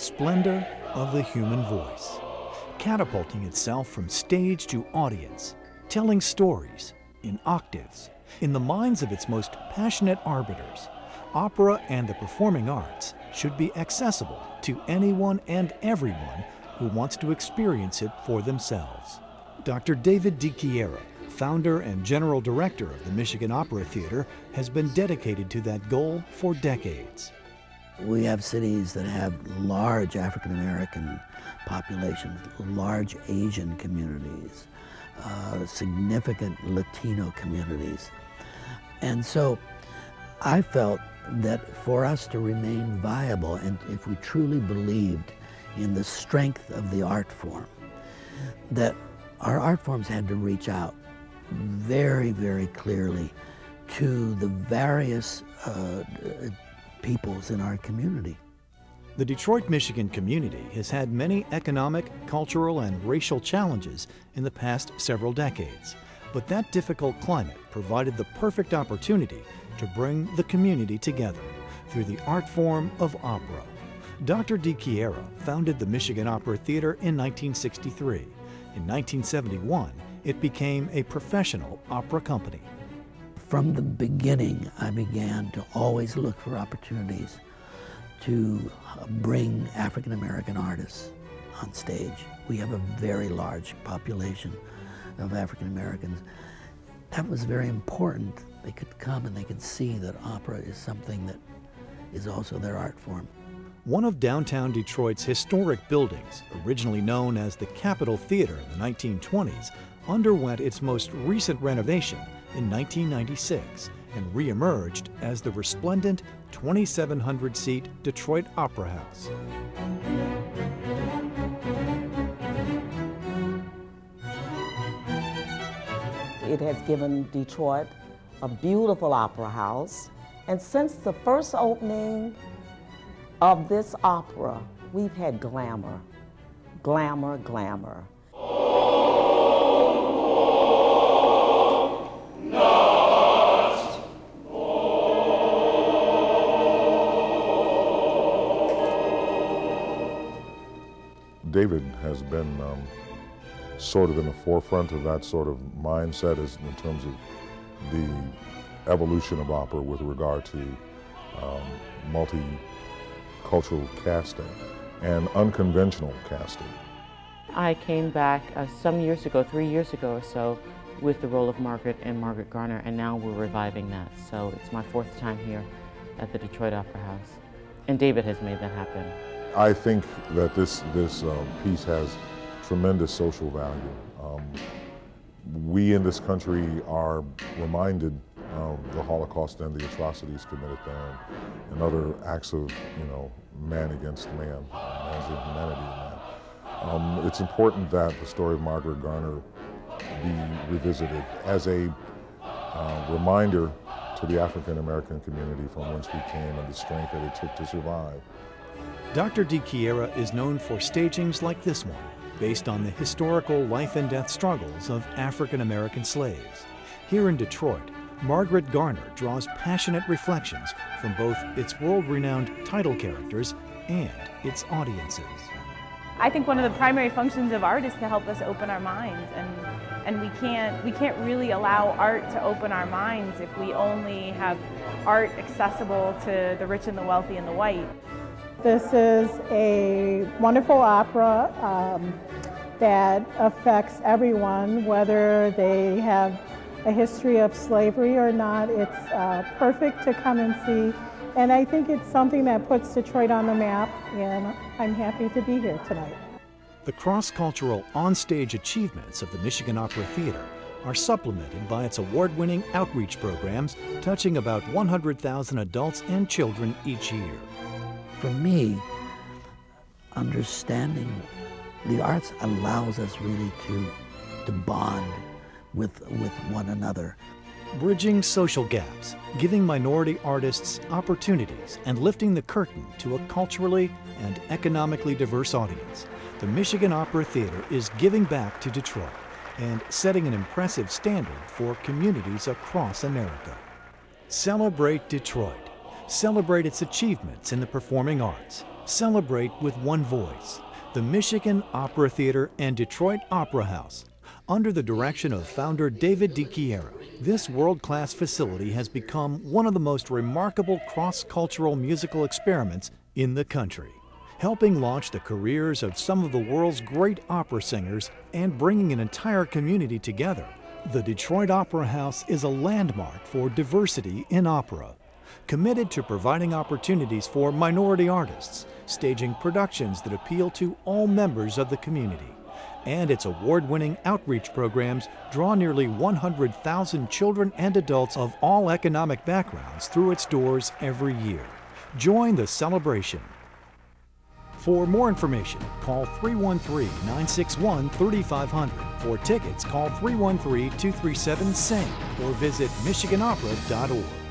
splendor of the human voice, catapulting itself from stage to audience, telling stories in octaves. In the minds of its most passionate arbiters, opera and the performing arts should be accessible to anyone and everyone who wants to experience it for themselves. Dr. David DiChiera, founder and general director of the Michigan Opera Theater, has been dedicated to that goal for decades. We have cities that have large African American populations, large Asian communities, significant Latino communities. And so I felt that for us to remain viable, and if we truly believed in the strength of the art form, that our art forms had to reach out very, very clearly to the various peoples in our community. The Detroit, Michigan community has had many economic, cultural, and racial challenges in the past several decades. But that difficult climate provided the perfect opportunity to bring the community together through the art form of opera. Dr. DiChiera founded the Michigan Opera Theater in 1963. In 1971, it became a professional opera company. From the beginning, I began to always look for opportunities to bring African American artists on stage. We have a very large population of African Americans. That was very important. They could come and they could see that opera is something that is also their art form. One of downtown Detroit's historic buildings, originally known as the Capitol Theater in the 1920s, underwent its most recent renovation in 1996 and reemerged as the resplendent 2,700-seat Detroit Opera House. It has given Detroit a beautiful opera house, and since the first opening of this opera, we've had glamour, glamour, glamour. David has been sort of in the forefront of that sort of mindset as in terms of the evolution of opera with regard to multicultural casting and unconventional casting. I came back some years ago, 3 years ago or so, with the role of Margaret and Margaret Garner, and now we're reviving that. So it's my 4th time here at the Detroit Opera House. And David has made that happen. I think that this piece has tremendous social value. We in this country are reminded of the Holocaust and the atrocities committed there and other acts of, man against man, man's inhumanity in that. It's important that the story of Margaret Garner be revisited as a reminder to the African American community from whence we came and the strength that it took to survive. Dr. DiChiera is known for stagings like this one, based on the historical life and death struggles of African American slaves. Here in Detroit, Margaret Garner draws passionate reflections from both its world-renowned title characters and its audiences. I think one of the primary functions of art is to help us open our minds, and we can't really allow art to open our minds if we only have art accessible to the rich and the wealthy and the white. This is a wonderful opera that affects everyone, whether they have a history of slavery or not. It's perfect to come and see, and I think it's something that puts Detroit on the map, and I'm happy to be here tonight. The cross-cultural onstage achievements of the Michigan Opera Theater are supplemented by its award-winning outreach programs touching about 100,000 adults and children each year. For me, understanding the arts allows us really to bond with one another. Bridging social gaps, giving minority artists opportunities, and lifting the curtain to a culturally and economically diverse audience, the Michigan Opera Theater is giving back to Detroit and setting an impressive standard for communities across America. Celebrate Detroit. Celebrate its achievements in the performing arts. Celebrate with one voice. The Michigan Opera Theater and Detroit Opera House. Under the direction of founder David DiChiara, this world-class facility has become one of the most remarkable cross-cultural musical experiments in the country, helping launch the careers of some of the world's great opera singers and bringing an entire community together. The Detroit Opera House is a landmark for diversity in opera, committed to providing opportunities for minority artists, staging productions that appeal to all members of the community, and its award-winning outreach programs draw nearly 100,000 children and adults of all economic backgrounds through its doors every year. Join the celebration. For more information, call 313-961-3500. For tickets, call 313-237-SING or visit michiganopera.org.